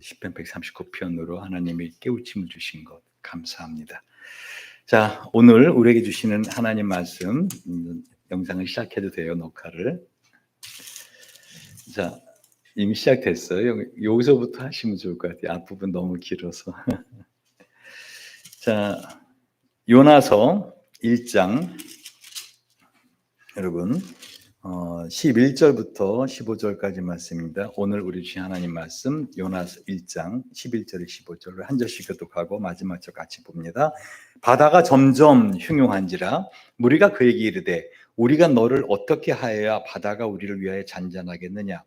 시편 139편으로 하나님이 깨우침을 주신 것 감사합니다. 자, 오늘 우리에게 주시는 하나님 말씀, 영상을 시작해도 돼요, 녹화를. 자, 이미 시작됐어요. 여기서부터 하시면 좋을 것 같아요. 앞부분 너무 길어서. 자, 요나서 1장, 여러분 11절부터 15절까지 말씀입니다. 오늘 우리 주신 하나님 말씀 요나서 1장 11절 15절을 한 절씩 교독하고 마지막 절 같이 봅니다. 바다가 점점 흉흉한지라 무리가 그에게 이르되 우리가 너를 어떻게 하여야 바다가 우리를 위하여 잔잔하겠느냐.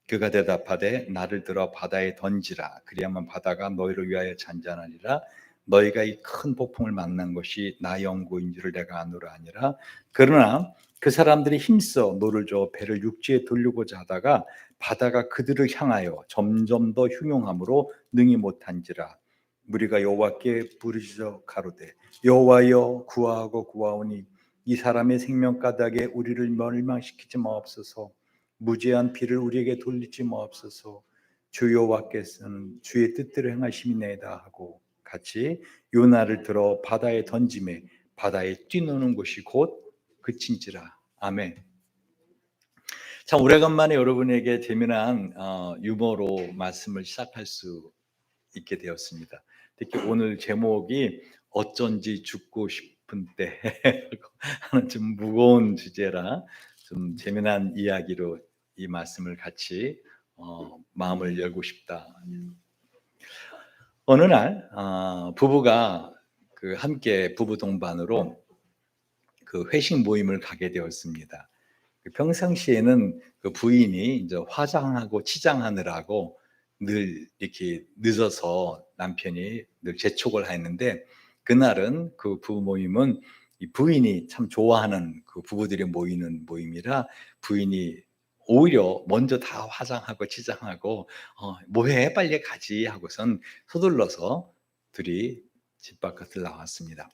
그가 대답하되 나를 들어 바다에 던지라. 그리하면 바다가 너희를 위하여 잔잔하리라. 너희가 이 큰 폭풍을 만난 것이 나 영구인 줄을 내가 아노라 하니라. 그러나 그 사람들이 힘써 노를 저어 배를 육지에 돌리고자 하다가 바다가 그들을 향하여 점점 더 흉흉함으로 능히 못한지라. 무리가 여호와께 부르짖어 가로되 여호와여 구하고 구하오니 이 사람의 생명가닥에 우리를 멸망시키지 마옵소서. 무죄한 피를 우리에게 돌리지 마옵소서. 주 여호와께서는 주의 뜻대로 행하심이네이다 하고 같이 요나를 들어 바다에 던짐에 바다에 뛰노는 곳이 곧 그친지라. 아멘. 참 오래간만에 여러분에게 재미난 유머로 말씀을 시작할 수 있게 되었습니다. 특히 오늘 제목이 어쩐지 죽고 싶은 때 하는 좀 무거운 주제라 좀 재미난 이야기로 이 말씀을 같이 마음을 열고 싶다. 어느 날 부부가 함께 부부 동반으로 그 회식 모임을 가게 되었습니다. 평상시에는 그 부인이 이제 화장하고 치장하느라고 늘 이렇게 늦어서 남편이 늘 재촉을 했는데 그날은 그 부부 모임은 이 부인이 참 좋아하는 그 부부들이 모이는 모임이라 부인이 오히려 먼저 다 화장하고 치장하고 뭐해 빨리 가지 하고선 서둘러서 둘이 집 바깥을 나왔습니다.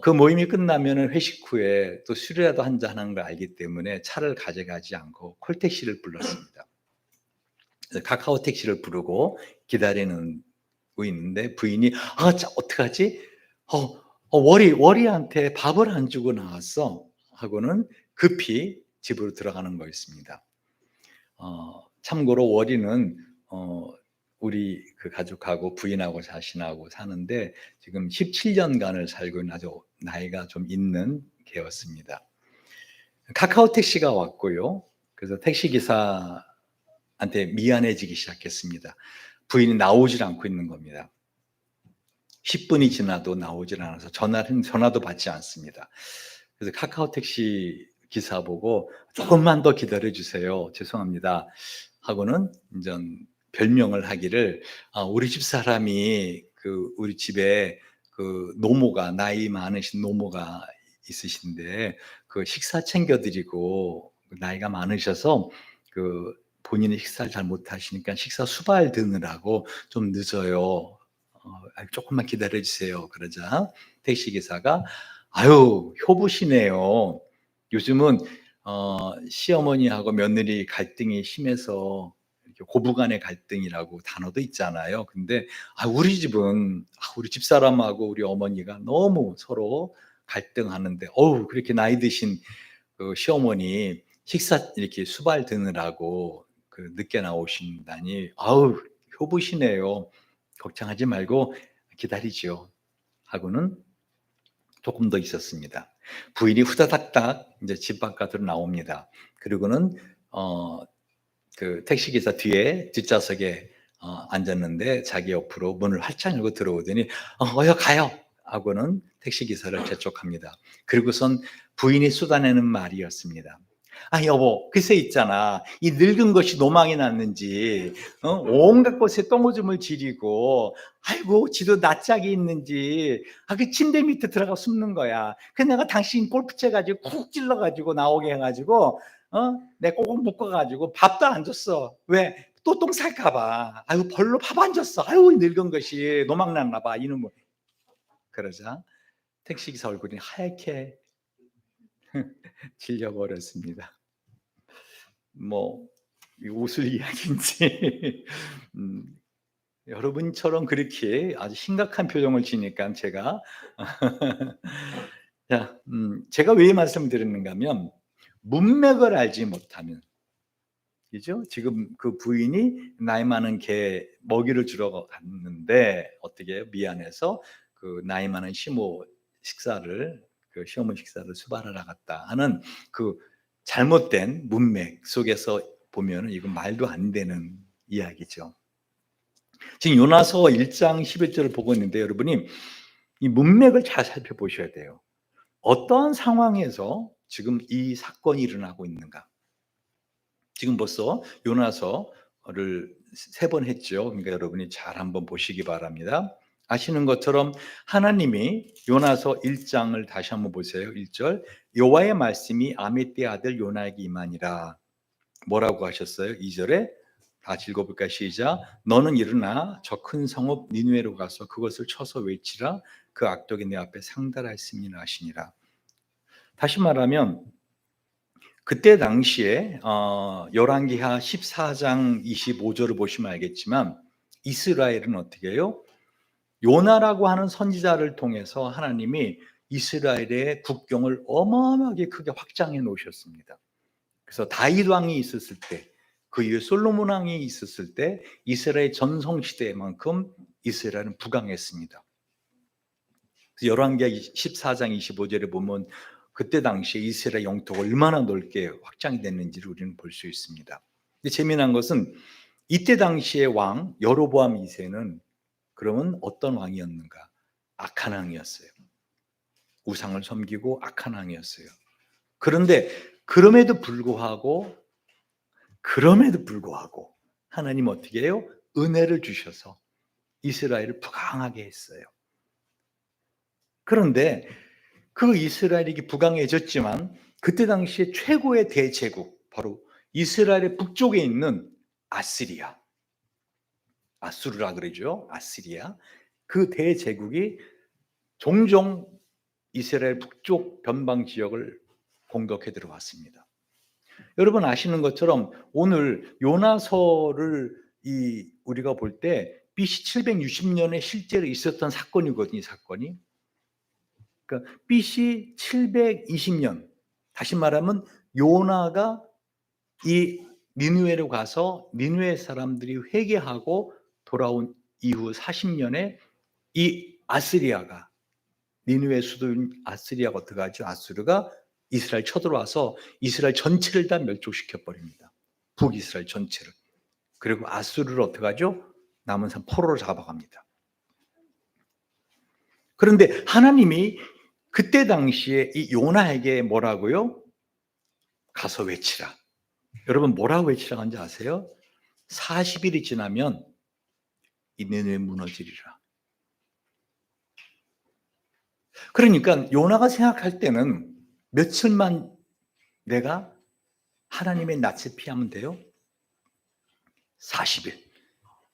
그 모임이 끝나면은 회식 후에 또 술이라도 한잔 하는 걸 알기 때문에 차를 가져가지 않고 콜택시를 불렀습니다. 카카오 택시를 부르고 기다리고 있는데 부인이 어떡하지? 월이한테 밥을 안 주고 나왔어 하고는 급히 집으로 들어가는 거였습니다. 참고로 월이는 우리 그 가족하고 부인하고 자신하고 사는데 지금 17년간을 살고 있는 아주 나이가 좀 있는 개였습니다. 카카오 택시가 왔고요. 그래서 택시 기사한테 미안해지기 시작했습니다. 부인이 나오질 않고 있는 겁니다. 10분이 지나도 나오질 않아서 전화도 받지 않습니다. 그래서 카카오 택시 기사 보고 조금만 더 기다려 주세요. 죄송합니다. 하고는 이제 별명을 하기를 우리 집 사람이 우리 집에 노모가 나이 많으신 노모가 있으신데 그 식사 챙겨드리고 나이가 많으셔서 본인이 식사를 잘 못하시니까 식사 수발 드느라고 좀 늦어요. 조금만 기다려 주세요. 그러자 택시 기사가 효부시네요. 요즘은 시어머니하고 며느리 갈등이 심해서 고부간의 갈등이라고 단어도 있잖아요. 근데 우리 집은 우리 집사람하고 우리 어머니가 너무 서로 갈등하는데 그렇게 나이 드신 그 시어머니 식사 이렇게 수발 드느라고 늦게 나오신다니 효부시네요. 걱정하지 말고 기다리죠. 하고는 조금 더 있었습니다. 부인이 후다닥닥 이제 집 바깥으로 나옵니다. 그리고는 그 택시기사 뒤에 뒷좌석에 앉았는데 자기 옆으로 문을 활짝 열고 들어오더니 어여 가요 하고는 택시기사를 재촉합니다. 그리고선 부인이 쏟아내는 말이었습니다. 여보, 글쎄 있잖아. 이 늙은 것이 노망이 났는지 온갖 곳에 똥오줌을 지리고 아이고 지도 낯짝이 있는지 그 침대 밑에 들어가 숨는 거야. 내가 당신 골프채 가지고 쿡 찔러가지고 나오게 해가지고 내 꼭꼭 묶어가지고 밥도 안 줬어. 왜? 또 똥 살까봐. 벌로 밥 안 줬어. 늙은 것이 노망 났나봐. 이놈의. 그러자 택시기사 얼굴이 하얗게 질려버렸습니다. 뭐 웃을 이야기인지 여러분처럼 그렇게 아주 심각한 표정을 지니까 제가 자, 제가 왜 말씀드리는가 하면 문맥을 알지 못하면, 그죠? 지금 그 부인이 나이 많은 개 먹이를 주러 갔는데 어떻게 해요? 미안해서 그 나이 많은 시모 식사를, 그 시어머니 식사를 수발하러 갔다 하는 그 잘못된 문맥 속에서 보면은 이건 말도 안 되는 이야기죠. 지금 요나서 1장 11절을 보고 있는데 여러분이 이 문맥을 잘 살펴보셔야 돼요. 어떠한 상황에서 지금 이 사건이 일어나고 있는가? 지금 벌써 요나서를 3번 했죠. 그러니까 여러분이 잘 한번 보시기 바랍니다. 아시는 것처럼 하나님이 요나서 1장을 다시 한번 보세요. 1절 여호와의 말씀이 아미떼 아들 요나에게 임하니라. 뭐라고 하셨어요? 2절에 다시 읽어볼까요? 시작. 너는 일어나 저 큰 성읍 니느웨로 가서 그것을 쳐서 외치라. 그 악독이 내 앞에 상달하였음이라 하시니라. 다시 말하면 그때 당시에 열왕기하 14장 25절을 보시면 알겠지만 이스라엘은 어떻게 해요? 요나라고 하는 선지자를 통해서 하나님이 이스라엘의 국경을 어마어마하게 크게 확장해 놓으셨습니다. 그래서 다윗 왕이 있었을 때, 그 이후에 솔로몬 왕이 있었을 때 이스라엘 전성 시대만큼 이스라엘은 부강했습니다. 열왕기하 14장 25절에 보면 그때 당시에 이스라엘 영토가 얼마나 넓게 확장이 됐는지를 우리는 볼 수 있습니다. 근데 재미난 것은 이때 당시의 왕 여로보암 2세는 그러면 어떤 왕이었는가? 악한 왕이었어요. 우상을 섬기고 악한 왕이었어요. 그런데 그럼에도 불구하고 하나님 어떻게 해요? 은혜를 주셔서 이스라엘을 부강하게 했어요. 그런데 그 이스라엘이 부강해졌지만 그때 당시에 최고의 대제국, 바로 이스라엘의 북쪽에 있는 아시리아, 아수르라 그러죠. 아시리아. 그 대제국이 종종 이스라엘 북쪽 변방 지역을 공격해 들어왔습니다. 여러분 아시는 것처럼 오늘 요나서를 우리가 볼 때 BC 760년에 실제로 있었던 사건이거든요. 이 사건이. 그러니까 BC 720년, 다시 말하면 요나가 이 니느웨로 가서 니느웨 사람들이 회개하고 돌아온 이후 40년에 이 아스리아가, 니느웨 수도인 아스리아가 어떻게 하죠? 아수르가 이스라엘 쳐들어와서 이스라엘 전체를 다 멸족시켜 버립니다. 북이스라엘 전체를. 그리고 아수르를 어떻게 하죠? 남은 산 포로로 잡아갑니다. 그런데 하나님이 그때 당시에 이 요나에게 뭐라고요? 가서 외치라. 여러분 뭐라고 외치라고 하는지 아세요? 40일이 지나면 이 니느웨 무너지리라. 그러니까 요나가 생각할 때는 며칠만 내가 하나님의 낯을 피하면 돼요? 40일.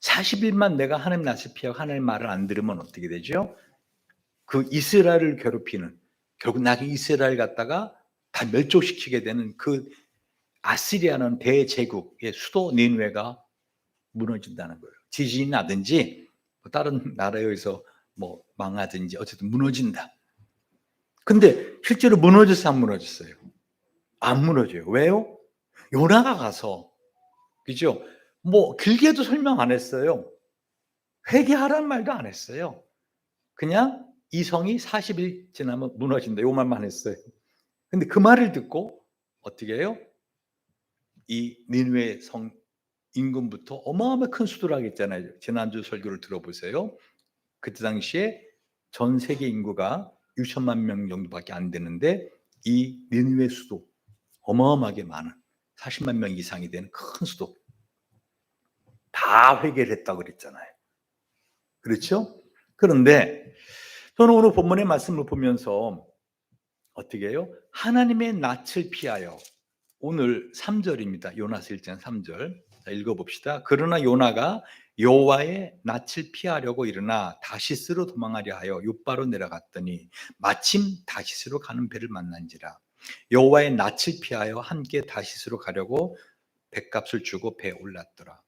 40일만 내가 하나님 낯을 피하고 하나님 말을 안 들으면 어떻게 되죠? 그 이스라엘을 괴롭히는, 결국 나중에 이스라엘 갖다가 다 멸족시키게 되는 그 아시리아는 대제국의 수도 니느웨가 무너진다는 거예요. 지진이 나든지 다른 나라에서 뭐 망하든지 어쨌든 무너진다. 근데 실제로 무너졌어요, 안 무너졌어요? 안 무너져요. 왜요? 요나가 가서, 그죠? 뭐 길게도 설명 안 했어요. 회개하라는 말도 안 했어요. 그냥 이 성이 40일 지나면 무너진다, 요 말만 했어요. 근데 그 말을 듣고 어떻게 해요? 이 니느웨 성 인근부터 어마어마하게 큰 수도라고 했잖아요. 지난주 설교를 들어보세요. 그때 당시에 전 세계 인구가 6천만 명 정도밖에 안 되는데 이 니느웨 수도 어마어마하게 많은 40만 명 이상이 되는 큰 수도 다 회개를 했다고 그랬잖아요. 그렇죠? 그런데 저는 오늘 본문의 말씀을 보면서 어떻게 해요? 하나님의 낯을 피하여, 오늘 3절입니다. 요나서 1장 3절. 자, 읽어봅시다. 그러나 요나가 여호와의 낯을 피하려고 일어나 다시스로 도망하려 하여 욥바로 내려갔더니 마침 다시스로 가는 배를 만난지라. 여호와의 낯을 피하여 함께 다시스로 가려고 배값을 주고 배에 올랐더라.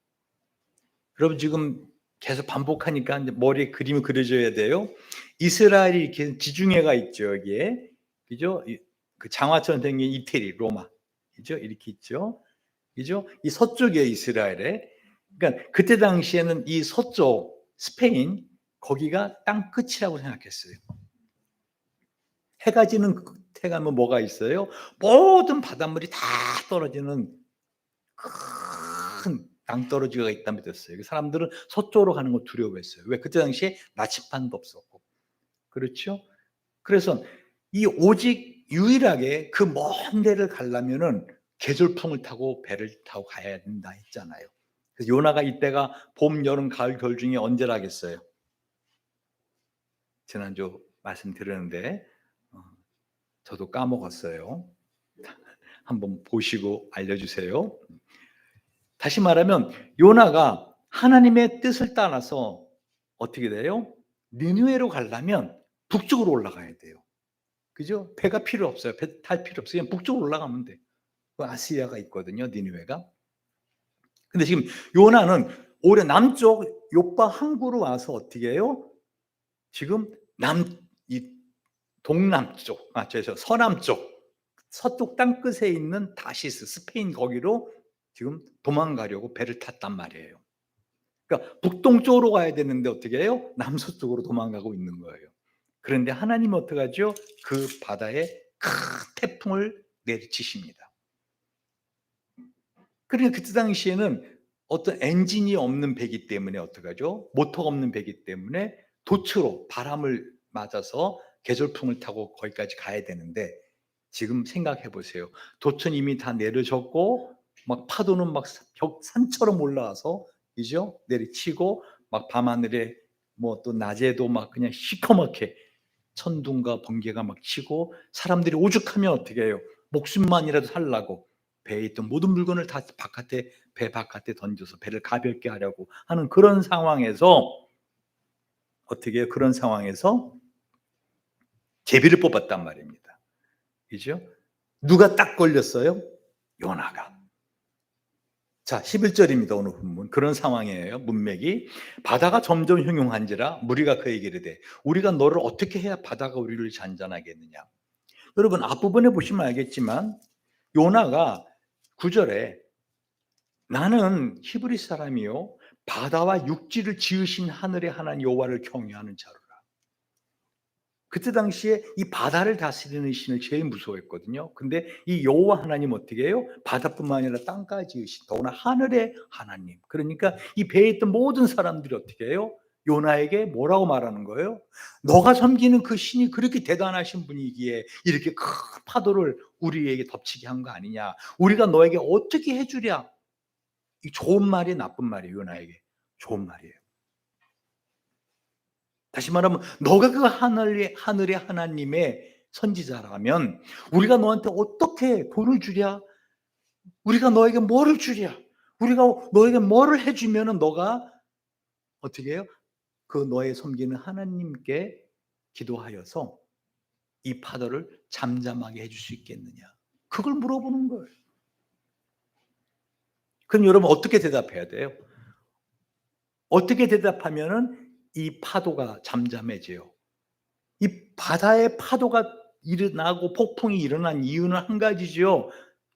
여러분 지금 계속 반복하니까 이제 머리에 그림이 그려져야 돼요. 이스라엘이 이렇게 지중해가 있죠, 여기에. 그죠? 그 장화처럼 생긴 이태리, 로마. 그죠? 이렇게 있죠. 그죠? 이 서쪽에 이스라엘에. 그러니까 그때 당시에는 이 서쪽 스페인 거기가 땅 끝이라고 생각했어요. 해가 지는 끝에 가면 뭐가 있어요? 모든 바닷물이 다 떨어지는 큰 낭떠러지가 있다 믿었어요. 그 사람들은 서쪽으로 가는 걸 두려워했어요. 왜? 그때 당시에 나침반도 없었고. 그렇죠? 그래서 이 오직 유일하게 그 먼 데를 가려면은 계절풍을 타고 배를 타고 가야 된다 했잖아요. 그래서 요나가 이때가 봄, 여름, 가을, 겨울 중에 언제라겠어요? 지난주 말씀드렸는데 저도 까먹었어요. 한번 보시고 알려주세요. 다시 말하면 요나가 하나님의 뜻을 따라서 어떻게 돼요? 니느웨로 가려면 북쪽으로 올라가야 돼요. 그죠? 배가 필요 없어요. 배 탈 필요 없어요. 그냥 북쪽으로 올라가면 돼. 그 아시아가 있거든요, 니느웨가. 근데 지금 요나는 오히려 남쪽 요파 항구로 와서 어떻게 해요? 지금 이 동남쪽, 서남쪽, 서쪽 땅끝에 있는 다시스, 스페인 거기로 지금 도망가려고 배를 탔단 말이에요. 그러니까 북동쪽으로 가야 되는데 어떻게 해요? 남서쪽으로 도망가고 있는 거예요. 그런데 하나님은 어떡하죠? 그 바다에 큰 태풍을 내리치십니다. 그러니까 그때 당시에는 어떤 엔진이 없는 배기 때문에 어떡하죠? 모터가 없는 배기 때문에 도처로 바람을 맞아서 계절풍을 타고 거기까지 가야 되는데 지금 생각해 보세요. 돛은 이미 다 내려졌고 막 파도는 막 산처럼 올라와서 그죠? 내리치고 막 밤하늘에 뭐 또 낮에도 막 그냥 시커멓게 천둥과 번개가 막 치고 사람들이 오죽하면 어떻게 해요? 목숨만이라도 살라고 배에 있던 모든 물건을 다 배 바깥에 던져서 배를 가볍게 하려고 하는 그런 상황에서 어떻게 해요? 그런 상황에서 제비를 뽑았단 말입니다. 그죠? 누가 딱 걸렸어요? 요나가. 자, 11절입니다. 오늘 본문. 그런 상황이에요. 문맥이. 바다가 점점 흉흉한지라 무리가 그에게 이르되 우리가 너를 어떻게 해야 바다가 우리를 잔잔하겠느냐. 여러분 앞부분에 보시면 알겠지만 요나가 9절에 나는 히브리 사람이요 바다와 육지를 지으신 하늘의 하나님 여호와를 경외하는 자로라. 그때 당시에 이 바다를 다스리는 신을 제일 무서워했거든요. 근데 이 여호와 하나님 어떻게 해요? 바다뿐만 아니라 땅까지 지으신 더구나 하늘의 하나님. 그러니까 이 배에 있던 모든 사람들이 어떻게 해요? 요나에게 뭐라고 말하는 거예요? 너가 섬기는 그 신이 그렇게 대단하신 분이기에 이렇게 큰 파도를 우리에게 덮치게 한 거 아니냐? 우리가 너에게 어떻게 해주랴? 이 좋은 말이 나쁜 말이에요. 요나에게 좋은 말이에요. 다시 말하면 너가 그 하늘의 하나님의 선지자라면 우리가 너한테 어떻게 돈을 주랴? 우리가 너에게 뭐를 주랴? 우리가 너에게 뭐를 해주면은 너가 어떻게 해요? 그 너의 섬기는 하나님께 기도하여서 이 파도를 잠잠하게 해줄 수 있겠느냐? 그걸 물어보는 거예요. 그럼 여러분 어떻게 대답해야 돼요? 어떻게 대답하면은 이 파도가 잠잠해져요? 이 바다의 파도가 일어나고 폭풍이 일어난 이유는 한 가지죠.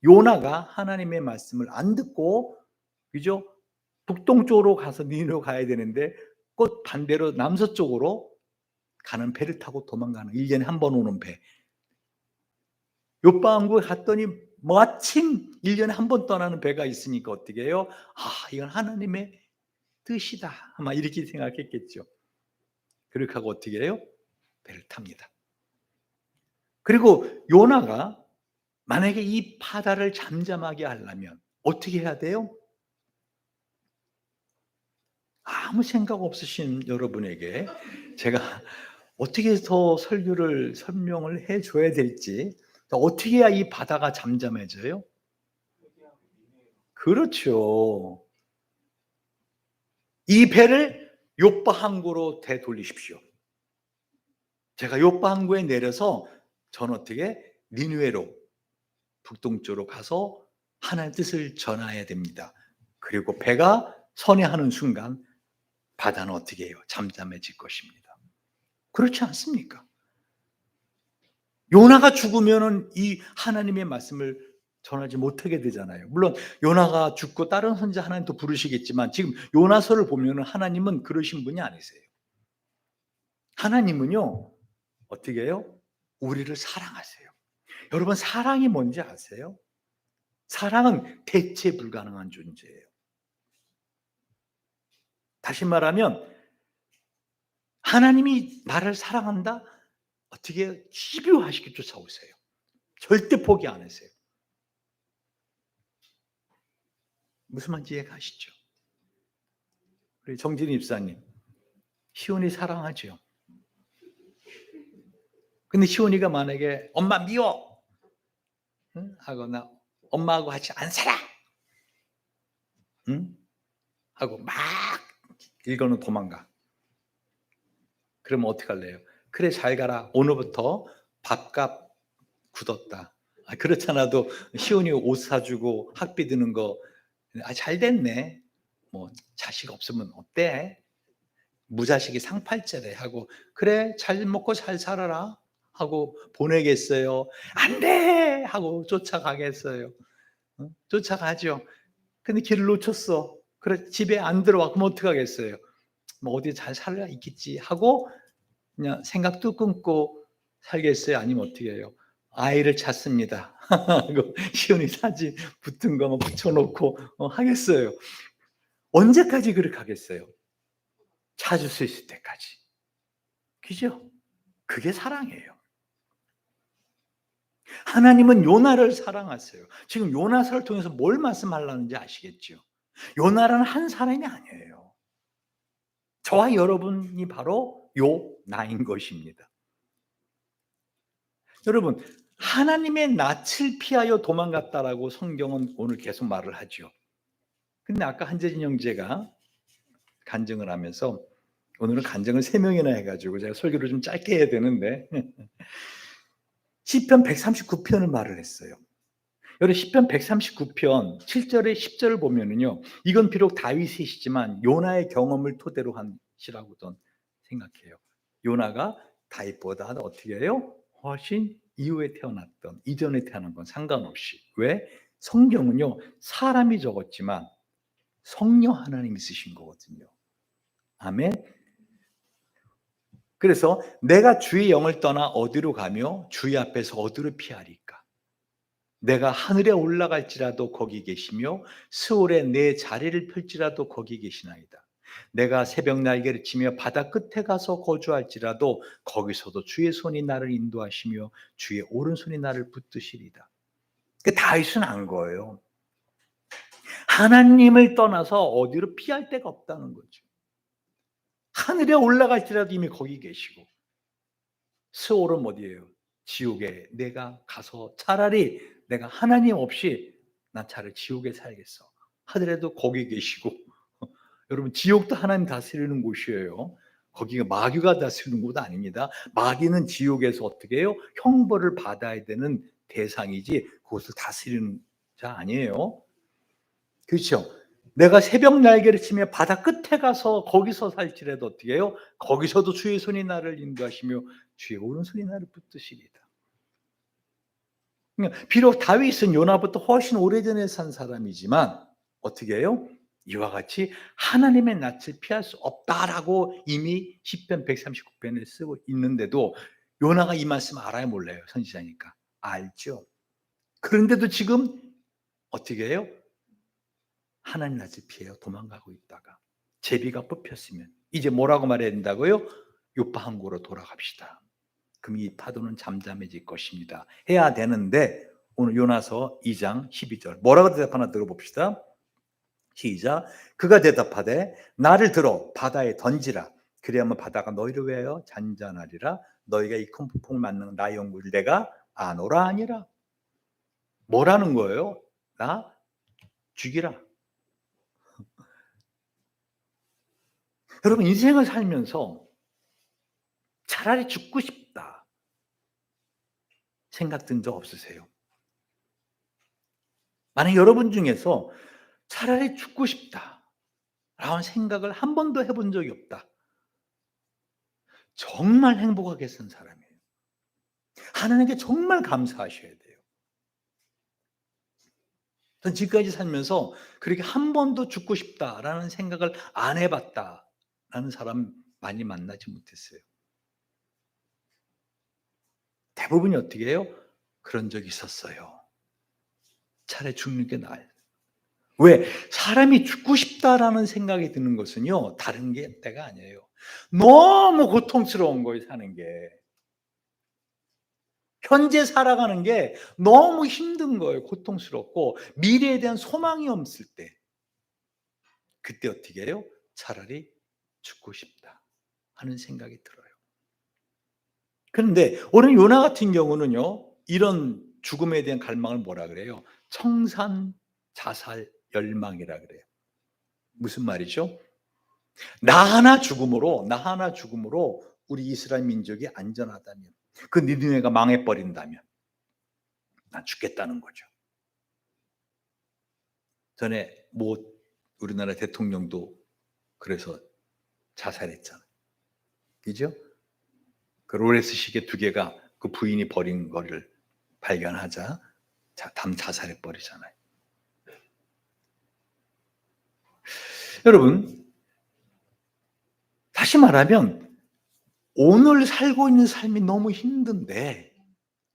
요나가 하나님의 말씀을 안 듣고 그죠? 북동쪽으로 가서 니느웨로 가야 되는데 꼭 반대로 남서쪽으로 가는 배를 타고 도망가는 1년에 한 번 오는 배. 요파 항구에 갔더니 마침 1년에 한 번 떠나는 배가 있으니까 어떻게 해요? 아, 이건 하나님의 뜻이다. 아마 이렇게 생각했겠죠. 그렇게 하고 어떻게 해요? 배를 탑니다. 그리고 요나가 만약에 이 바다를 잠잠하게 하려면 어떻게 해야 돼요? 아무 생각 없으신 여러분에게 제가 어떻게 더 설명을 해 줘야 될지, 어떻게 해야 이 바다가 잠잠해져요? 그렇죠. 이 배를 요파 항구로 되돌리십시오. 제가 요파 항구에 내려서 저는 어떻게 니느웨로 북동쪽으로 가서 하나님의 뜻을 전해야 됩니다. 그리고 배가 선회하는 순간 바다는 어떻게 해요? 잠잠해질 것입니다. 그렇지 않습니까? 요나가 죽으면은 이 하나님의 말씀을 전하지 못하게 되잖아요. 물론 요나가 죽고 다른 선지 하나님 또 부르시겠지만 지금 요나서를 보면은 하나님은 그러신 분이 아니세요. 하나님은요, 어떻게 해요? 우리를 사랑하세요. 여러분, 사랑이 뭔지 아세요? 사랑은 대체 불가능한 존재예요. 다시 말하면 하나님이 나를 사랑한다? 어떻게 집요하시게 쫓아오세요. 절대 포기 안 하세요. 무슨 말인지 이해가시죠? 우리 정진희 입사님, 시온이 사랑하죠. 근데 시온이가 만약에 엄마 미워, 응? 하거나 엄마하고 같이 안 살아, 응? 하고 막 일거는 도망가. 그러면 어떡할래요? 그래 잘 가라. 오늘부터 밥값 굳었다. 그렇잖아도 시온이 옷 사주고 학비 드는 거, 잘 됐네. 뭐 자식 없으면 어때? 무자식이 상팔자래 하고 그래 잘 먹고 잘 살아라 하고 보내겠어요? 안 돼! 하고 쫓아가겠어요? 쫓아가죠. 근데 길을 놓쳤어. 그래 집에 안 들어와. 그럼 어떡하겠어요? 뭐 어디 잘 살아 있겠지 하고 그냥 생각도 끊고 살겠어요? 아니면 어떻게 해요? 아이를 찾습니다. 하고 시온이 사진 붙은 거 붙여놓고 하겠어요? 언제까지 그렇게 하겠어요? 찾을 수 있을 때까지. 그죠? 그게 사랑이에요. 하나님은 요나를 사랑하세요. 지금 요나서를 통해서 뭘 말씀하려는지 아시겠죠? 요나라는 한 사람이 아니에요. 저와 여러분이 바로 요나인 것입니다. 여러분, 하나님의 낯을 피하여 도망갔다라고 성경은 오늘 계속 말을 하죠. 근데 아까 한재진 형제가 간증을 하면서 오늘은 간증을 3명이나 해가지고 제가 설교를 좀 짧게 해야 되는데 시편 139편을 말을 했어요. 여러분 시편 139편 7절에 10절을 보면은요. 이건 비록 다윗의 시지만 요나의 경험을 토대로 한 시라고도 생각해요. 요나가 다윗보다 어떻게 해요? 훨씬 이후에 태어났던 이전에 태어난 건 상관없이. 왜? 성경은요. 사람이 적었지만 성령 하나님이 쓰신 거거든요. 아멘. 그래서 내가 주의 영을 떠나 어디로 가며 주의 앞에서 어디로 피하리까? 내가 하늘에 올라갈지라도 거기 계시며 스올에 내 자리를 펼지라도 거기 계시나이다. 내가 새벽 날개를 치며 바다 끝에 가서 거주할지라도 거기서도 주의 손이 나를 인도하시며 주의 오른손이 나를 붙드시리다. 그 다윗은 안 거예요. 하나님을 떠나서 어디로 피할 데가 없다는 거죠. 하늘에 올라갈지라도 이미 거기 계시고 스올은 어디예요? 지옥에 내가 가서 차라리 내가 하나님 없이 난 차라리 지옥에 살겠어 하더라도 거기 계시고 여러분 지옥도 하나님 다스리는 곳이에요. 거기가 마귀가 다스리는 곳 아닙니다. 마귀는 지옥에서 어떻게 해요? 형벌을 받아야 되는 대상이지 그것을 다스리는 자 아니에요. 그렇죠? 내가 새벽 날개를 치며 바다 끝에 가서 거기서 살지라도 어떻게 해요? 거기서도 주의 손이 나를 인도하시며 주의 오른손이 나를 붙드시리다. 그러니까 비록 다윗은 요나부터 훨씬 오래전에 산 사람이지만 어떻게 해요? 이와 같이 하나님의 낯을 피할 수 없다라고 이미 시편 139편에 쓰고 있는데도 요나가 이 말씀 알아요 몰라요? 선지자니까. 알죠. 그런데도 지금 어떻게 해요? 하나님 낯을 피해요. 도망가고 있다가 제비가 뽑혔으면 이제 뭐라고 말해야 된다고요? 요파 항구로 돌아갑시다. 그럼 이 파도는 잠잠해질 것입니다. 해야 되는데 오늘 요나서 2장 12절 뭐라고 대답하나 들어봅시다. 시작. 그가 대답하되 나를 들어 바다에 던지라. 그리하면 바다가 너희를 위하여 잔잔하리라. 너희가 이 큰 폭풍을 맞는 나의 영광을 내가 아노라 아니라. 뭐라는 거예요? 나 죽이라. 여러분 인생을 살면서 차라리 죽고 싶다 생각 든 적 없으세요? 만약 여러분 중에서 차라리 죽고 싶다 라는 생각을 한 번도 해본 적이 없다. 정말 행복하게 산 사람이에요. 하나님께 정말 감사하셔야 돼요. 전 지금까지 살면서 그렇게 한 번도 죽고 싶다라는 생각을 안 해봤다라는 사람 많이 만나지 못했어요. 대부분이 어떻게 해요? 그런 적이 있었어요. 차라리 죽는 게 나아요. 왜? 사람이 죽고 싶다라는 생각이 드는 것은요, 다른 게 때가 아니에요. 너무 고통스러운 거예요, 사는 게. 현재 살아가는 게 너무 힘든 거예요. 고통스럽고 미래에 대한 소망이 없을 때, 그때 어떻게 해요? 차라리 죽고 싶다 하는 생각이 들어요. 그런데 오늘 요나 같은 경우는요, 이런 죽음에 대한 갈망을 뭐라 그래요? 청산 자살 열망이라 그래요. 무슨 말이죠? 나 하나 죽음으로 우리 이스라엘 민족이 안전하다면, 그 니느웨가 망해 버린다면 난 죽겠다는 거죠. 전에 우리나라 대통령도 그래서 자살했잖아요. 그죠? 그 롤렉스 시계 2개가 그 부인이 버린 거를 발견하자 자살해 버리잖아요. 여러분, 다시 말하면 오늘 살고 있는 삶이 너무 힘든데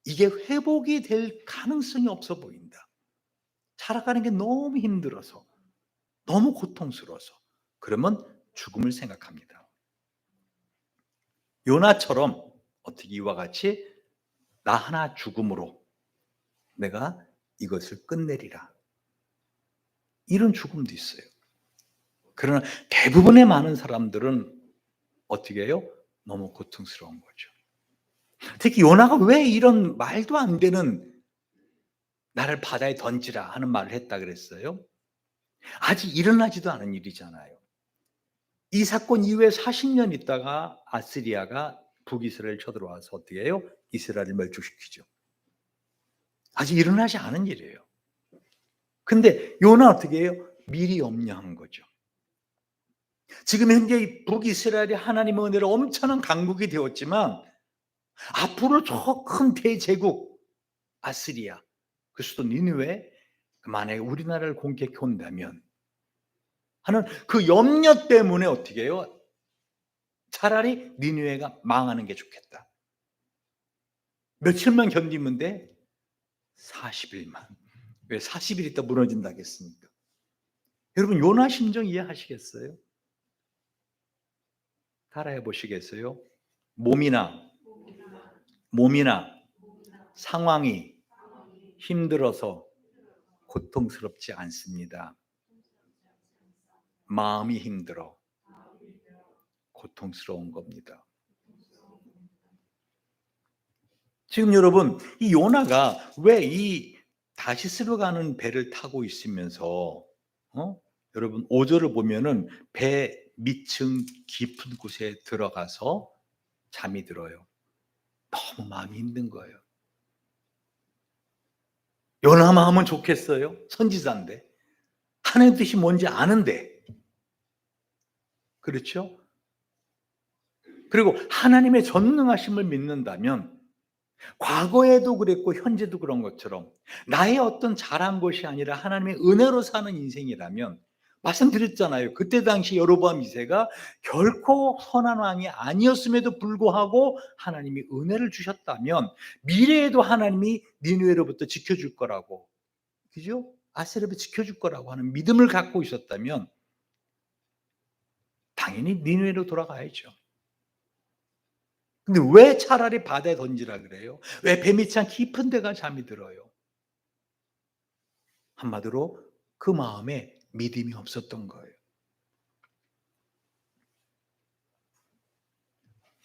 이게 회복이 될 가능성이 없어 보인다. 살아가는 게 너무 힘들어서, 너무 고통스러워서. 그러면 죽음을 생각합니다. 요나처럼 어떻게 이와 같이 나 하나 죽음으로 내가 이것을 끝내리라. 이런 죽음도 있어요. 그러나 대부분의 많은 사람들은 어떻게 해요? 너무 고통스러운 거죠. 특히 요나가 왜 이런 말도 안 되는 나를 바다에 던지라 하는 말을 했다 그랬어요? 아직 일어나지도 않은 일이잖아요. 이 사건 이후에 40년 있다가 아스리아가 북이스라엘 쳐들어와서 어떻게 해요? 이스라엘을 멸족시키죠. 아직 일어나지 않은 일이에요. 근데 요나 어떻게 해요? 미리 염려한 거죠. 지금 현재 북이스라엘이 하나님의 은혜로 엄청난 강국이 되었지만 앞으로 저 큰 대제국 아스리아, 그 수도 니느웨, 만약에 우리나라를 공격해 온다면 하는 그 염려 때문에 어떻게 해요? 차라리 니느웨가 망하는 게 좋겠다. 며칠만 견디면 돼? 40일만. 왜 40일 있다 무너진다 하겠습니까? 여러분 요나 심정 이해하시겠어요? 따라해 보시겠어요? 몸이나 상황이 힘들어서 고통스럽지 않습니다. 마음이 힘들어 고통스러운 겁니다. 지금 여러분, 이 요나가 왜 이 다시스로 가는 배를 타고 있으면서 여러분 5절을 보면은 배 밑층 깊은 곳에 들어가서 잠이 들어요. 너무 마음이 힘든 거예요. 요나 마음은 좋겠어요? 선지자인데. 하나님 뜻이 뭔지 아는데. 그렇죠? 그리고 하나님의 전능하심을 믿는다면 과거에도 그랬고 현재도 그런 것처럼 나의 어떤 잘한 것이 아니라 하나님의 은혜로 사는 인생이라면, 말씀드렸잖아요. 그때 당시 여로보암 2세가 결코 선한 왕이 아니었음에도 불구하고 하나님이 은혜를 주셨다면 미래에도 하나님이 니느웨로부터 지켜줄 거라고, 그죠? 아스리아를 지켜줄 거라고 하는 믿음을 갖고 있었다면 당연히 니느웨로 돌아가야죠. 근데 왜 차라리 바다에 던지라 그래요? 왜 배 밑창 깊은 데가 잠이 들어요? 한마디로 그 마음에 믿음이 없었던 거예요.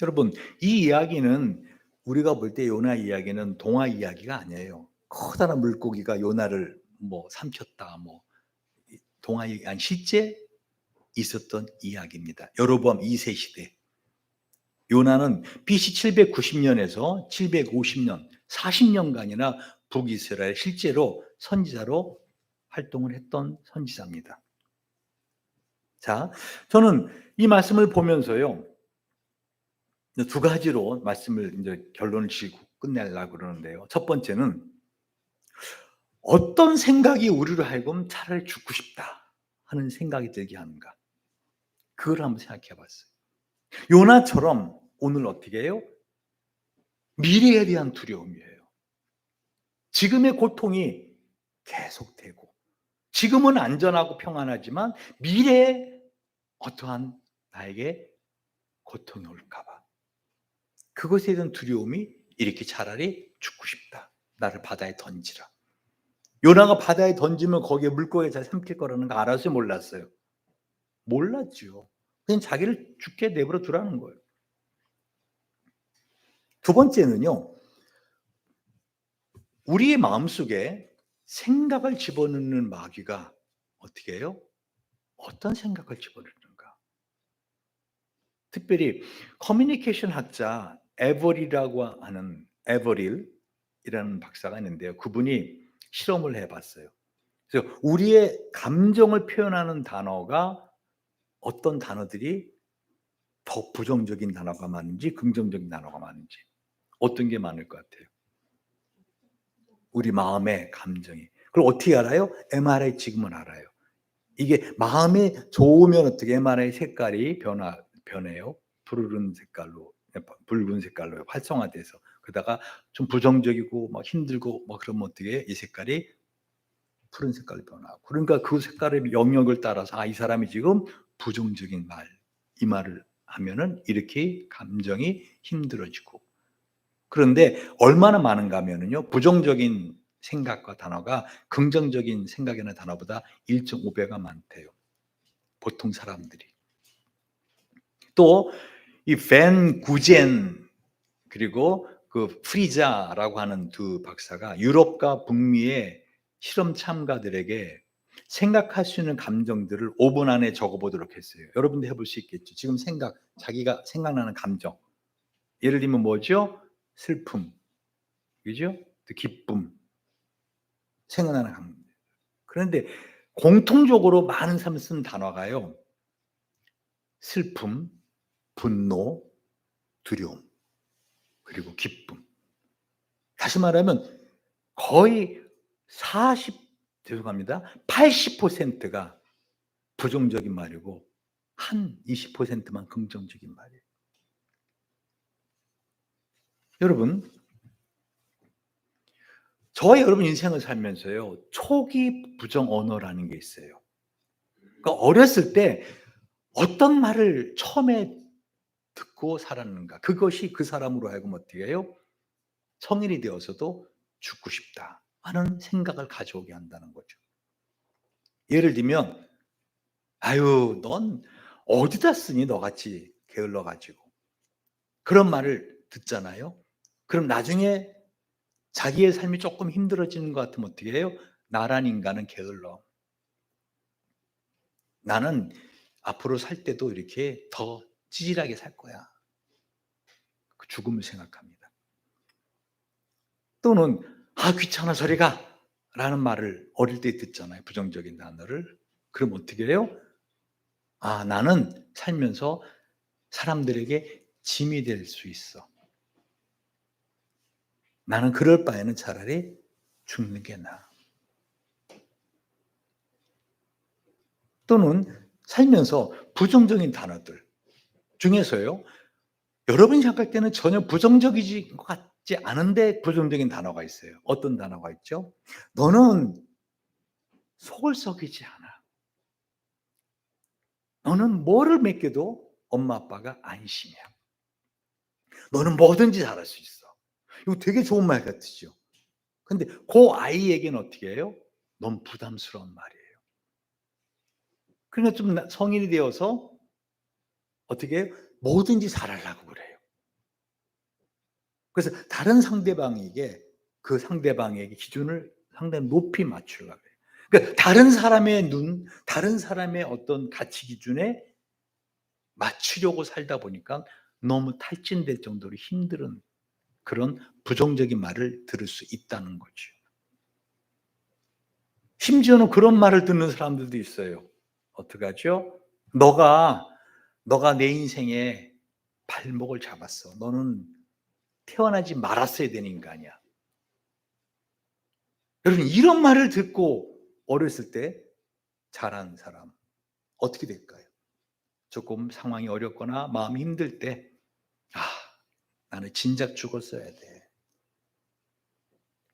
여러분, 이 이야기는 우리가 볼 때 요나 이야기는 동화 이야기가 아니에요. 커다란 물고기가 요나를 삼켰다, 동화 이야기 아니, 실제 있었던 이야기입니다. 여로보암 2세 시대. 요나는 BC 790년에서 750년 40년간이나 북이스라엘 실제로 선지자로 활동을 했던 선지자입니다. 자, 저는 이 말씀을 보면서요. 두 가지로 말씀을 이제 결론을 지고 끝내려고 그러는데요. 첫 번째는 어떤 생각이 우리로 하여금 차라리 죽고 싶다 하는 생각이 들게 하는가. 그걸 한번 생각해 봤어요. 요나처럼 오늘 어떻게 해요? 미래에 대한 두려움이에요. 지금의 고통이 계속되고 지금은 안전하고 평안하지만 미래에 어떠한 나에게 고통이 올까 봐. 그것에 대한 두려움이 이렇게 차라리 죽고 싶다. 나를 바다에 던지라. 요나가 바다에 던지면 거기에 물고기가 잘 삼킬 거라는 거 알았어요? 몰랐어요? 몰랐죠. 그냥 자기를 죽게 내버려 두라는 거예요. 두 번째는요. 우리의 마음속에 생각을 집어넣는 마귀가 어떻게 해요? 어떤 생각을 집어넣는가? 특별히 커뮤니케이션 학자 에버리라고 하는 에버릴이라는 박사가 있는데요. 그분이 실험을 해 봤어요. 그래서 우리의 감정을 표현하는 단어가 어떤 단어들이 더 부정적인 단어가 많은지 긍정적인 단어가 많은지 어떤 게 많을 것 같아요? 우리 마음의 감정이. 그걸 어떻게 알아요? MRI 찍으면 알아요. 이게 마음이 좋으면 어떻게 MRI 색깔이 변해요. 푸르른 색깔로, 붉은 색깔로 활성화돼서. 그러다가 좀 부정적이고 막 힘들고 막 그러면 어떻게 이 색깔이 푸른 색깔로 변하고. 그러니까 그 색깔의 영역을 따라서 이 사람이 지금 부정적인 말, 이 말을 하면은 이렇게 감정이 힘들어지고. 그런데 얼마나 많은가 하면은요. 부정적인 생각과 단어가 긍정적인 생각이나 단어보다 1.5배가 많대요. 보통 사람들이. 또 이 벤 구젠 그리고 그 프리자라고 하는 두 박사가 유럽과 북미의 실험 참가들에게 생각할 수 있는 감정들을 5분 안에 적어 보도록 했어요. 여러분도 해볼 수 있겠죠. 지금 자기가 생각나는 감정. 예를 들면 뭐죠? 슬픔, 그죠? 또 기쁨, 생각나는 감정. 그런데 공통적으로 많은 사람이 쓴 단어가요. 슬픔, 분노, 두려움, 그리고 기쁨. 다시 말하면 거의 80%가 부정적인 말이고 한 20%만 긍정적인 말이에요. 여러분, 저와 여러분 인생을 살면서요. 초기 부정 언어라는 게 있어요. 그러니까 어렸을 때 어떤 말을 처음에 듣고 살았는가. 그것이 그 사람으로 하여금 어떻게 해요? 성인이 되어서도 죽고 싶다 하는 생각을 가져오게 한다는 거죠. 예를 들면 "아유 넌 어디다 쓰니 너같이 게을러 가지고." 그런 말을 듣잖아요. 그럼 나중에 자기의 삶이 조금 힘들어지는 것 같으면 어떻게 해요? "나란 인간은 게을러. 나는 앞으로 살 때도 이렇게 더 찌질하게 살 거야." 그 죽음을 생각합니다. 또는 "아 귀찮아 저리 가." 라는 말을 어릴 때 듣잖아요, 부정적인 단어를. 그럼 어떻게 해요? 나는 살면서 사람들에게 짐이 될 수 있어. 나는 그럴 바에는 차라리 죽는 게 나아." 또는 살면서 부정적인 단어들 중에서요. 여러분이 생각할 때는 전혀 부정적이지 것 같지 않은데 부정적인 단어가 있어요. 어떤 단어가 있죠? "너는 속을 썩이지 않아. 너는 뭐를 맡겨도 엄마 아빠가 안심이야. 너는 뭐든지 잘할 수 있어." 이거 되게 좋은 말 같으죠. 근데 그 아이에게는 어떻게 해요? 너무 부담스러운 말이에요. 그러니까 좀 성인이 되어서 어떻게 해요? 뭐든지 잘하려고 그래요. 그래서 다른 상대방에게 그 상대방에게 기준을 상당히 높이 맞추려고 해요. 그러니까 다른 사람의 다른 사람의 어떤 가치 기준에 맞추려고 살다 보니까 너무 탈진될 정도로 힘든 그런 부정적인 말을 들을 수 있다는 거죠. 심지어는 그런 말을 듣는 사람들도 있어요. 어떡하죠? 너가 내 인생에 발목을 잡았어. 너는 태어나지 말았어야 되는 인간이야. 여러분, 이런 말을 듣고 어렸을 때 자란 사람 어떻게 될까요? 조금 상황이 어렵거나 마음이 힘들 때, 아, 나는 진작 죽었어야 돼.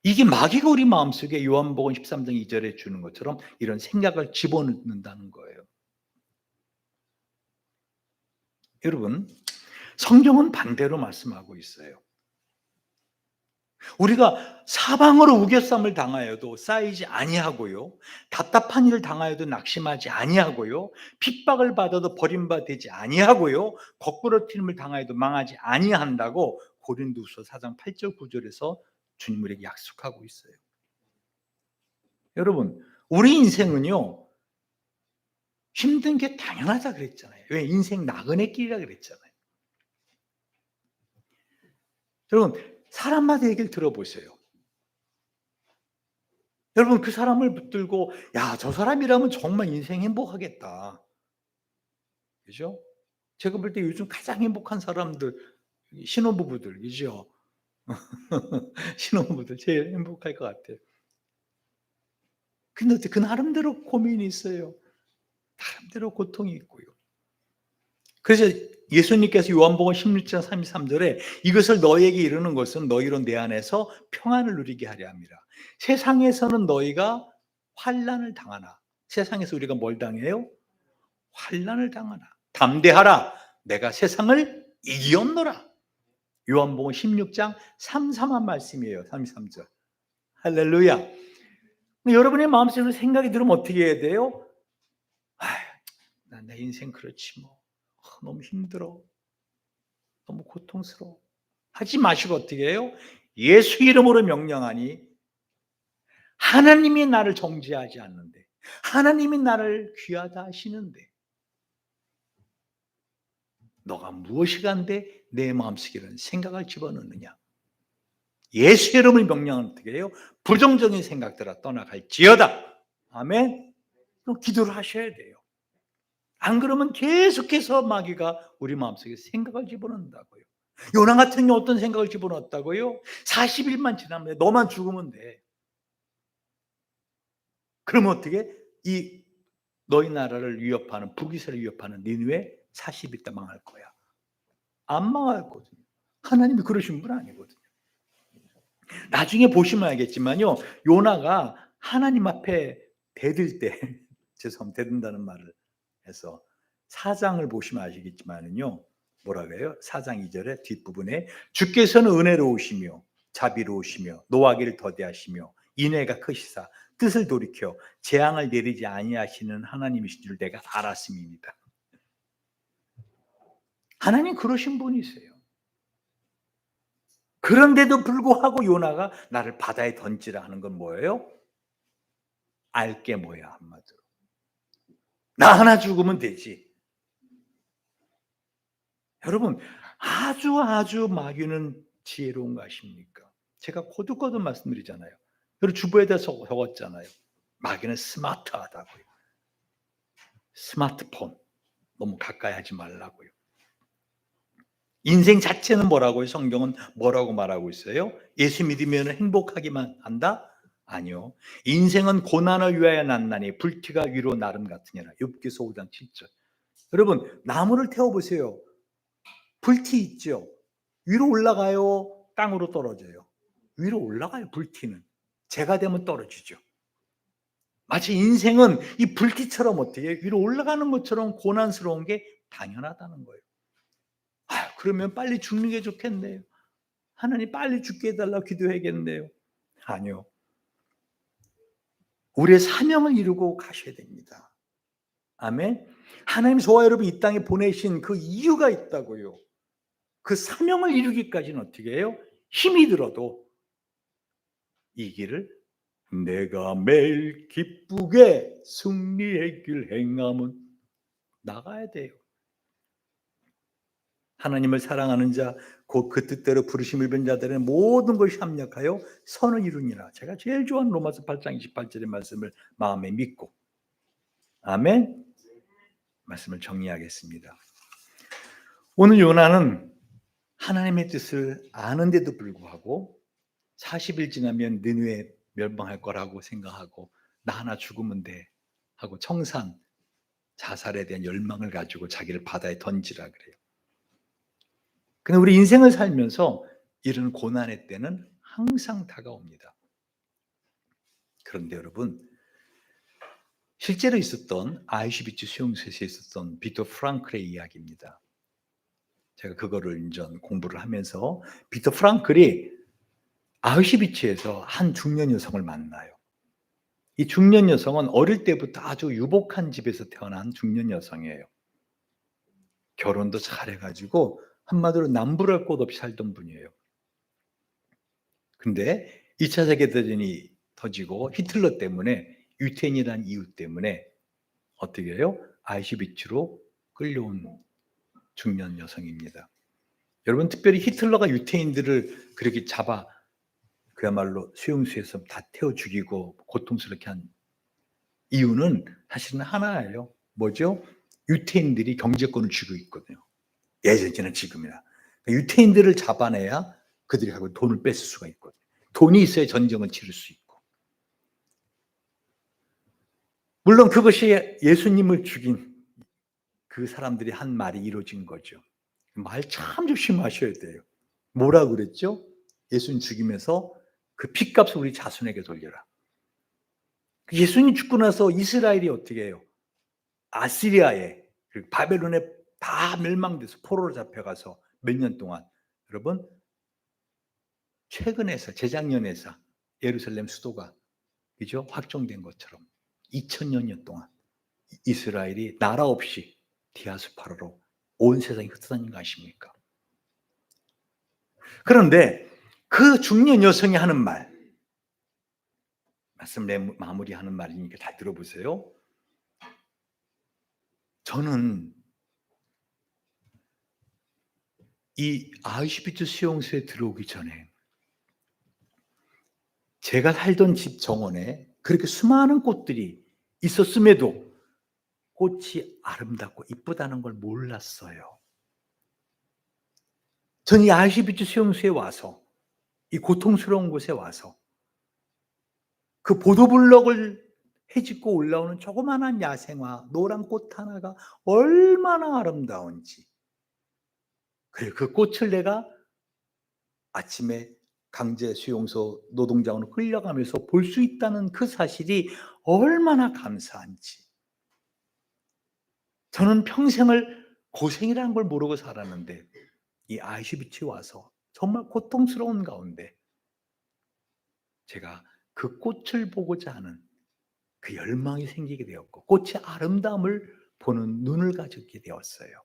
이게 마귀가 우리 마음속에 요한복음 13장 2절에 주는 것처럼 이런 생각을 집어넣는다는 거예요. 여러분, 성경은 반대로 말씀하고 있어요. 우리가 사방으로 우겨쌈을 당하여도 쌓이지 아니하고요, 답답한 일을 당하여도 낙심하지 아니하고요, 핍박을 받아도 버림받지 아니하고요, 거꾸로뜨림을 당하여도 망하지 아니한다고 고린도후서 4장 8절 9절에서 주님 우리에게 약속하고 있어요. 여러분, 우리 인생은요, 힘든 게 당연하다 그랬잖아요. 왜? 인생 나그네 길이라 그랬잖아요. 여러분, 사람마다 얘기를 들어보세요. 여러분, 그 사람을 붙들고 야, 저 사람이라면 정말 인생 행복하겠다. 그죠? 제가 볼 때 요즘 가장 행복한 사람들 신혼부부들, 그죠? 신혼부부들 제일 행복할 것 같아요. 근데 그 나름대로 고민이 있어요. 나름대로 고통이 있고요. 그래서 예수님께서 요한복음 16장 33절에 이것을 너희에게 이르는 것은 너희로 내 안에서 평안을 누리게 하려 함이라. 세상에서는 너희가 환난을 당하나. 세상에서 우리가 뭘 당해요? 환난을 당하나. 담대하라. 내가 세상을 이겼노라. 요한복음 16장 33한 말씀이에요. 33절. 할렐루야. 여러분의 마음속에 생각이 들으면 어떻게 해야 돼요? 난 내 인생 그렇지 뭐. 너무 힘들어. 너무 고통스러워. 하지 마시고 어떻게 해요? 예수 이름으로 명령하니 하나님이 나를 정죄하지 않는데, 하나님이 나를 귀하다 하시는데, 너가 무엇이 간데 내 마음속에 이런 생각을 집어넣느냐? 예수 이름을 명령하면 어떻게 해요? 부정적인 생각들아 떠나갈지어다. 아멘. 그럼 기도를 하셔야 돼요. 안 그러면 계속해서 마귀가 우리 마음속에 생각을 집어넣는다고요. 요나 같은 경우 어떤 생각을 집어넣었다고요? 40일만 지나면 너만 죽으면 돼. 그러면 어떻게? 이 너희 나라를 위협하는, 북이스라엘을 위협하는 니느웨 40일 있다 망할 거야. 안 망하거든요. 하나님이 그러신 분 아니거든요. 나중에 보시면 알겠지만요, 요나가 하나님 앞에 대들 때 죄송합니다, 대든다는 말을 해서 4장을 보시면 아시겠지만은요, 뭐라고 해요? 4장 2절에 뒷부분에 주께서는 은혜로우시며 자비로우시며 노하기를 더디하시며 인애가 크시사 뜻을 돌이켜 재앙을 내리지 아니하시는 하나님이신 줄 내가 알았음입니다. 하나님 그러신 분이세요. 그런데도 불구하고 요나가 나를 바다에 던지라 하는 건 뭐예요? 알게 뭐야, 한마디로. 나 하나 죽으면 되지. 여러분, 아주 마귀는 지혜로운 거 아십니까? 제가 거듭 말씀드리잖아요. 그리고 주부에 대해서 적었잖아요. 마귀는 스마트하다고요. 스마트폰 너무 가까이 하지 말라고요. 인생 자체는 뭐라고요? 성경은 뭐라고 말하고 있어요? 예수 믿으면 행복하기만 한다? 아니요. 인생은 고난을 위하여 났나니 불티가 위로 나름 같으니라. 욥기서 5장 7절. 여러분, 나무를 태워보세요. 불티 있죠? 위로 올라가요? 땅으로 떨어져요? 위로 올라가요, 불티는. 재가 되면 떨어지죠. 마치 인생은 이 불티처럼 어떻게 위로 올라가는 것처럼 고난스러운 게 당연하다는 거예요. 그러면 빨리 죽는 게 좋겠네요. 하나님 빨리 죽게 해달라고 기도해야겠네요. 아니요. 우리의 사명을 이루고 가셔야 됩니다. 아멘. 하나님 저와 여러분 이 땅에 보내신 그 이유가 있다고요. 그 사명을 이루기까지는 어떻게 해요? 힘이 들어도 이 길을 내가 매일 기쁘게 승리의 길 행함은 나가야 돼요. 하나님을 사랑하는 자, 곧 그 뜻대로 부르심을 입은 자들은 모든 것이 합력하여 선을 이루니라. 제가 제일 좋아하는 로마서 8장 28절의 말씀을 마음에 믿고, 아멘. 말씀을 정리하겠습니다. 오늘 요나는 하나님의 뜻을 아는데도 불구하고 40일 지나면 느느웨 멸망할 거라고 생각하고 나 하나 죽으면 돼 하고 청산, 자살에 대한 열망을 가지고 자기를 바다에 던지라 그래요. 근데 우리 인생을 살면서 이런 고난의 때는 항상 다가옵니다. 그런데 여러분, 실제로 있었던 아우슈비츠 수용소에서 있었던 빅터 프랑클의 이야기입니다. 제가 그거를 이제 공부를 하면서 빅터 프랑클이 아우슈비츠에서 한 중년 여성을 만나요. 이 중년 여성은 어릴 때부터 아주 유복한 집에서 태어난 중년 여성이에요. 결혼도 잘해가지고 한마디로 남부랄 곳 없이 살던 분이에요. 근데 2차 세계대전이 터지고 히틀러 때문에 유태인이라는 이유 때문에 어떻게 해요? 아우슈비츠로 끌려온 중년 여성입니다. 여러분, 특별히 히틀러가 유태인들을 그렇게 잡아 그야말로 수용소에서 다 태워 죽이고 고통스럽게 한 이유는 사실은 하나예요. 뭐죠? 유태인들이 경제권을 쥐고 있거든요. 예전이나 지금이나. 유태인들을 잡아내야 그들이 갖고 돈을 뺏을 수가 있거든요. 돈이 있어야 전쟁을 치를 수 있고. 물론 그것이 예수님을 죽인 그 사람들이 한 말이 이루어진 거죠. 말 참 조심하셔야 돼요. 뭐라 그랬죠? 예수님 죽이면서 그 핏값을 우리 자손에게 돌려라. 예수님 죽고 나서 이스라엘이 어떻게 해요? 아시리아에, 바벨론에 다 멸망돼서 포로로 잡혀가서 몇 년 동안, 여러분, 최근에서 재작년에서 예루살렘 수도가 그죠? 확정된 것처럼 2000여 년 동안 이스라엘이 나라 없이 디아스포라로 온 세상에 흩어다닌 거 아십니까? 그런데 그 중년 여성이 하는 말씀 마무리하는 말이니까 잘 들어보세요. 저는 이 아우슈비츠 수용소에 들어오기 전에 제가 살던 집 정원에 그렇게 수많은 꽃들이 있었음에도 꽃이 아름답고 이쁘다는 걸 몰랐어요. 저는 이 아우슈비츠 수용소에 와서, 이 고통스러운 곳에 와서 그 보도블럭을 헤집고 올라오는 조그마한 야생화, 노란 꽃 하나가 얼마나 아름다운지, 그 꽃을 내가 아침에 강제 수용소 노동자원으로 끌려가면서 볼 수 있다는 그 사실이 얼마나 감사한지. 저는 평생을 고생이라는 걸 모르고 살았는데 이 아우슈비츠에 와서 정말 고통스러운 가운데 제가 그 꽃을 보고자 하는 그 열망이 생기게 되었고 꽃의 아름다움을 보는 눈을 가지게 되었어요.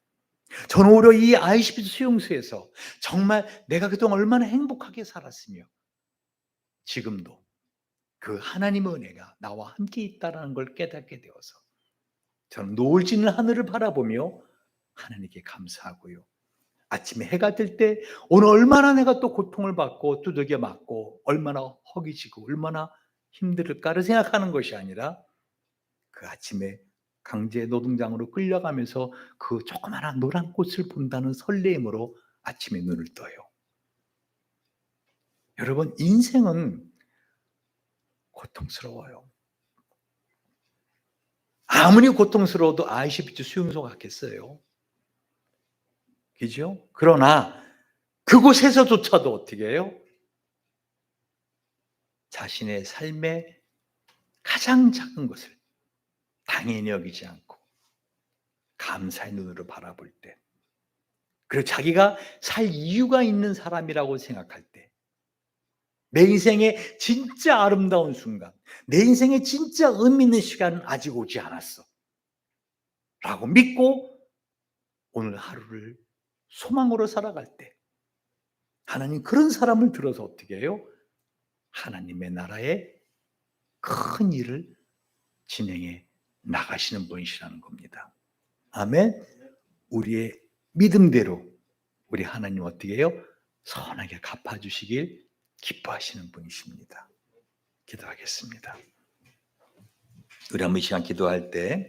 저는 오히려 이 아우슈비츠 수용소에서 정말 내가 그동안 얼마나 행복하게 살았으며 지금도 그 하나님의 은혜가 나와 함께 있다는 걸 깨닫게 되어서 저는 노을 지는 하늘을 바라보며 하나님께 감사하고요. 아침에 해가 뜰 때 오늘 얼마나 내가 또 고통을 받고 두들겨 맞고 얼마나 허기지고 얼마나 힘들을까를 생각하는 것이 아니라 그 아침에 강제 노동장으로 끌려가면서 그 조그마한 노란 꽃을 본다는 설레임으로 아침에 눈을 떠요. 여러분, 인생은 고통스러워요. 아무리 고통스러워도 아우슈비츠 수용소 같겠어요. 그죠? 그러나 그곳에서조차도 어떻게 해요? 자신의 삶의 가장 작은 것을 당연히 여기지 않고 감사의 눈으로 바라볼 때, 그리고 자기가 살 이유가 있는 사람이라고 생각할 때, 내 인생의 진짜 아름다운 순간, 내 인생의 진짜 의미 있는 시간은 아직 오지 않았어 라고 믿고 오늘 하루를 소망으로 살아갈 때 하나님 그런 사람을 들어서 어떻게 해요? 하나님의 나라의 큰 일을 진행해 나가시는 분이시라는 겁니다. 아멘. 우리의 믿음대로 우리 하나님 어떻게 해요? 선하게 갚아주시길 기뻐하시는 분이십니다. 기도하겠습니다. 우리 한번 이 시간 기도할 때